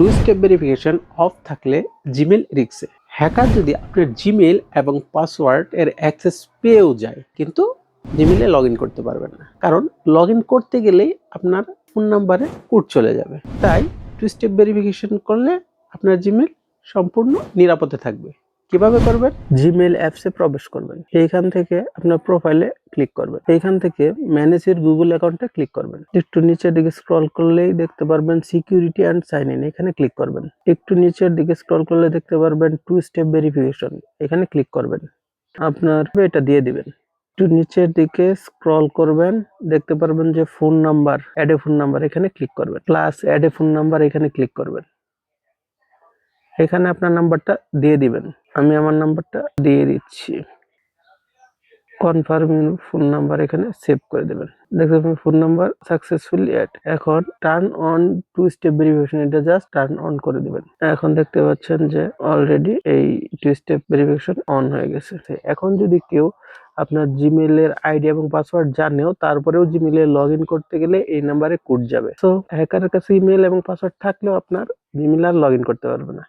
Two step verification of থাকলে Gmail রিস্কে। Hacker যদি আপনার জিমেল এবং পাসওয়ার্ড এর অ্যাক্সেস পেয়েও যায়, কিন্তু জিমেলে লগ ইন করতে পারবেন না, কারণ লগ ইন করতে গেলেই আপনার ফোন নাম্বারে কোড চলে যাবে। তাই টু স্টেপ ভেরিফিকেশন করলে আপনার জিমেল সম্পূর্ণ নিরাপদে থাকবে। কিভাবে করবেন? জিমেল অ্যাপসে প্রবেশ করবেন, এইখান থেকে আপনার প্রোফাইলে ক্লিক করবেন, এইখান থেকে ম্যানেজ ইউর গুগল অ্যাকাউন্টে ক্লিক করবেন। একটু নিচের দিকে স্ক্রল করলেই দেখতে পারবেন সিকিউরিটি অ্যান্ড সাইন ইন, এখানে ক্লিক করবেন। একটু নিচের দিকে স্ক্রল করলে দেখতে পারবেন টু স্টেপ ভেরিফিকেশন, এখানে ক্লিক করবেন। আপনার এটা দিয়ে দিবেন। একটু নিচের দিকে স্ক্রল করবেন, দেখতে পারবেন যে phone number, add a phone number, এখানে ক্লিক করবেন। Plus add a phone number, এখানে ক্লিক করবেন। এখানে আপনার নাম্বারটা দিয়ে দিবেন। আমি আমার নাম্বারটা দিয়ে দিচ্ছি। কনফার্ম ফোন নাম্বার এখানে সেভ করে দেবেন। দেখবেন ফোন নাম্বার সাকসেসফুলি অ্যাড। এখন turn on two step verification, এটা জাস্ট টার্ন অন করে দিবেন। এখন দেখতে পাচ্ছেন যে অলরেডি এই টু স্টেপ ভেরিফিকেশন অন হয়ে গেছে। এখন যদি কেউ আপনার জিমেলের আইডি এবং পাসওয়ার্ড জানেও, তারপরেও জিমেলে লগ ইন করতে গেলে এই নাম্বারে কোড যাবে। সো হ্যাকারের কাছে ইমেল এবং পাসওয়ার্ড থাকলেও আপনার জিমেল আর লগ ইন করতে পারবে না।